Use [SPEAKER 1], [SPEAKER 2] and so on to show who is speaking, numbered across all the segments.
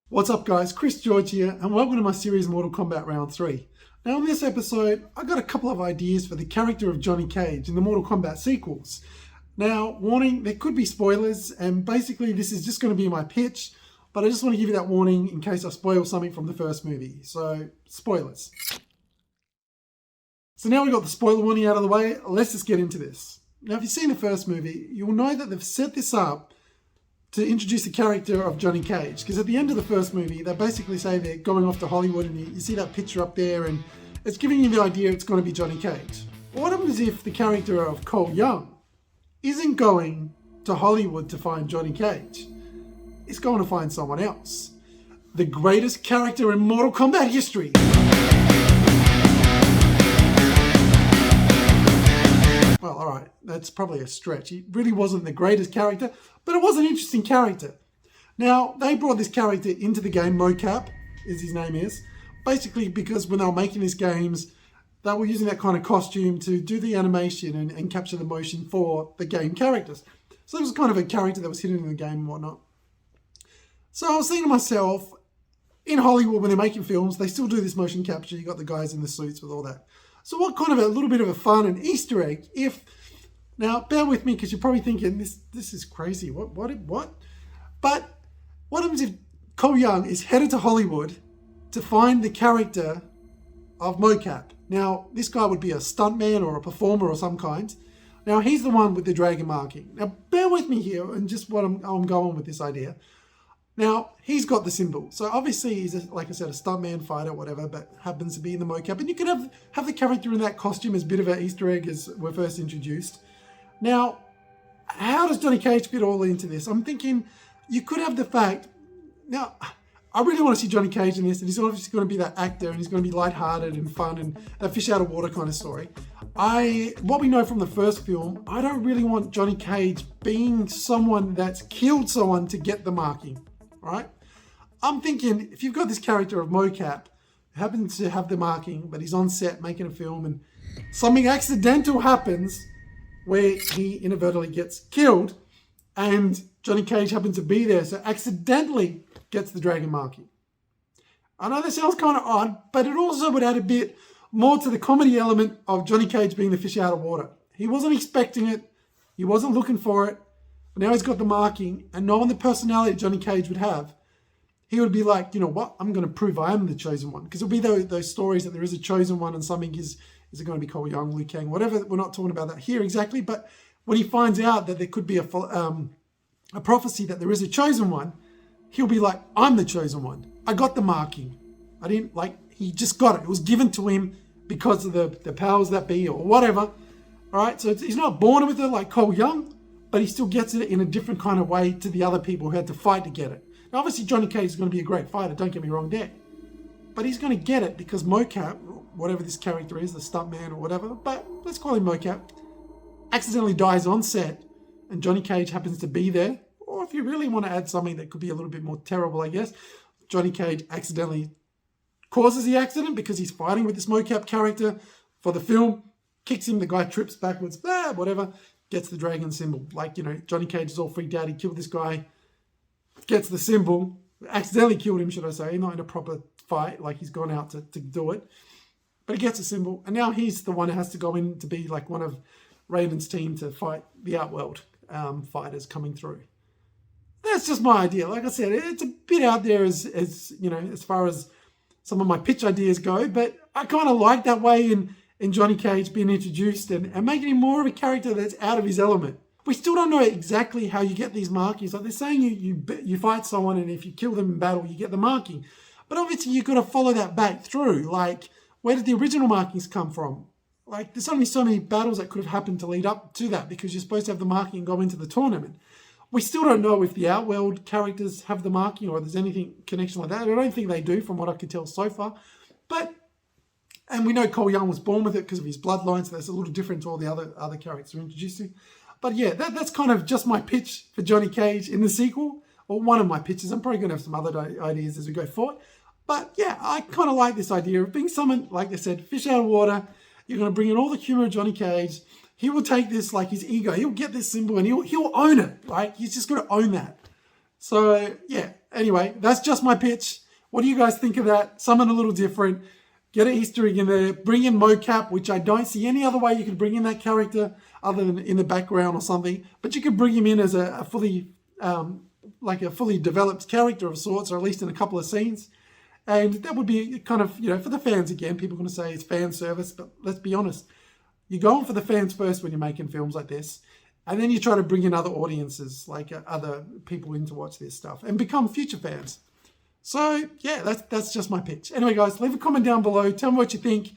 [SPEAKER 1] What's up guys, Chris George here and welcome to my series Mortal Kombat Round 3. Now in this episode, I got a couple of ideas for the character of Johnny Cage in the Mortal Kombat sequels. Now, warning, there could be spoilers and basically this is just going to be my pitch, but I just want to give you that warning in case I spoil something from the first movie. So, spoilers. So now we've got the spoiler warning out of the way, let's just get into this. Now if you've seen the first movie, you'll know that they've set this up to introduce the character of Johnny Cage. Because at the end of the first movie, they basically say they're going off to Hollywood and you see that picture up there and it's giving you the idea it's going to be Johnny Cage. What happens if the character of Cole Young isn't going to Hollywood to find Johnny Cage? He's going to find someone else. The greatest character in Mortal Kombat history. Well, alright, that's probably a stretch. He really wasn't the greatest character, but it was an interesting character. Now, they brought this character into the game, Mocap, as his name is, basically because when they were making these games, they were using that kind of costume to do the animation and capture the motion for the game characters. So it was kind of a character that was hidden in the game and whatnot. So I was thinking to myself, in Hollywood, when they're making films, they still do this motion capture. You got the guys in the suits with all that. So what kind of a little bit of a fun and Easter egg if... Now, bear with me because you're probably thinking, this is crazy. What? But what happens if Cole Young is headed to Hollywood to find the character of Mocap? Now, this guy would be a stuntman or a performer or some kind. Now, he's the one with the dragon marking. Now, bear with me here and just what I'm going with this idea. Now, he's got the symbol. So obviously he's, like I said, a stuntman, fighter, whatever, but happens to be in the mocap. And you can have the character in that costume as a bit of an Easter egg as we're first introduced. Now, how does Johnny Cage fit all into this? I'm thinking you could have the fact... Now, I really want to see Johnny Cage in this, and he's obviously going to be that actor, and he's going to be lighthearted and fun, and a fish out of water kind of story. What we know from the first film, I don't really want Johnny Cage being someone that's killed someone to get the marking. Right? I'm thinking if you've got this character of Mocap who happens to have the marking, but he's on set making a film and something accidental happens where he inadvertently gets killed and Johnny Cage happens to be there, so accidentally gets the dragon marking. I know that sounds kind of odd, but it also would add a bit more to the comedy element of Johnny Cage being the fish out of water. He wasn't expecting it. He wasn't looking for it. But now he's got the marking, and knowing the personality Johnny Cage would have, he would be like, you know what, I'm going to prove I am the chosen one. Because it'll be those stories that there is a chosen one and something is it going to be Cole Young, Liu Kang, whatever. We're not talking about that here exactly, but when he finds out that there could be a prophecy that there is a chosen one, he'll be like, I'm the chosen one. I got the marking. I didn't, he just got it. It was given to him because of the powers that be or whatever. All right, so he's not born with it like Cole Young, but he still gets it in a different kind of way to the other people who had to fight to get it. Now, obviously, Johnny Cage is going to be a great fighter, don't get me wrong there. But he's going to get it because Mocap, whatever this character is, the stuntman or whatever, but let's call him Mocap, accidentally dies on set and Johnny Cage happens to be there. Or if you really want to add something that could be a little bit more terrible, I guess, Johnny Cage accidentally causes the accident because he's fighting with this Mocap character for the film, kicks him, the guy trips backwards, whatever, gets the dragon symbol. Johnny Cage is all freaked out. He killed this guy, gets the symbol, accidentally killed him, should I say, not in a proper fight, like he's gone out to do it. But he gets a symbol, and now he's the one who has to go in to be like one of Raven's team to fight the Outworld fighters coming through. That's just my idea. Like I said, it's a bit out there as you know, as far as some of my pitch ideas go, but I kind of like that way in Johnny Cage being introduced and making him more of a character that's out of his element. We still don't know exactly how you get these markings. Like they're saying you fight someone and if you kill them in battle, you get the marking. But obviously you've got to follow that back through. Like, where did the original markings come from? Like, there's only so many battles that could have happened to lead up to that because you're supposed to have the marking and go into the tournament. We still don't know if the Outworld characters have the marking or there's anything connection like that. I don't think they do from what I could tell so far. And we know Cole Young was born with it because of his bloodline, so that's a little different to all the other characters we're introducing. But yeah, that's kind of just my pitch for Johnny Cage in the sequel, or one of my pitches. I'm probably going to have some other ideas as we go forward. But yeah, I kind of like this idea of being someone, like I said, fish out of water. You're going to bring in all the humor of Johnny Cage. he will take this like his ego. He'll get this symbol and he'll own it. Like, he's just got to own that. So yeah, anyway, that's just my pitch. What do you guys think of that? Something a little different. Get an Easter egg in there. Bring in mocap, which I don't see any other way you could bring in that character other than in the background or something. But you could bring him in as a fully, like a fully developed character of sorts, or at least in a couple of scenes. And that would be kind of, for the fans again. People are going to say it's fan service, but let's be honest. You're going for the fans first when you're making films like this. And then you try to bring in other audiences, like other people in to watch this stuff and become future fans. So yeah, that's just my pitch. Anyway, guys, leave a comment down below. Tell me what you think.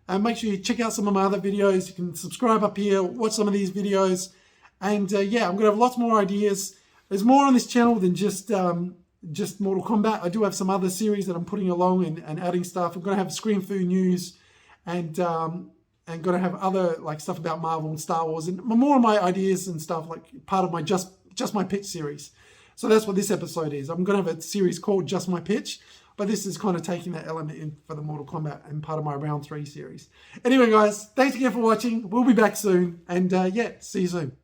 [SPEAKER 1] Make sure you check out some of my other videos. You can subscribe up here, watch some of these videos. And yeah, I'm going to have lots more ideas. There's more on this channel than just Mortal Kombat. I do have some other series that I'm putting along and adding stuff. I'm going to have Screen Fu news and going to have other like stuff about Marvel and Star Wars and more of my ideas and stuff, like part of my just my pitch series. So that's what this episode is. I'm going to have a series called Just My Pitch, but this is kind of taking that element in for the Mortal Kombat and part of my Round 3 series. Anyway, guys, thanks again for watching. We'll be back soon. And yeah, see you soon.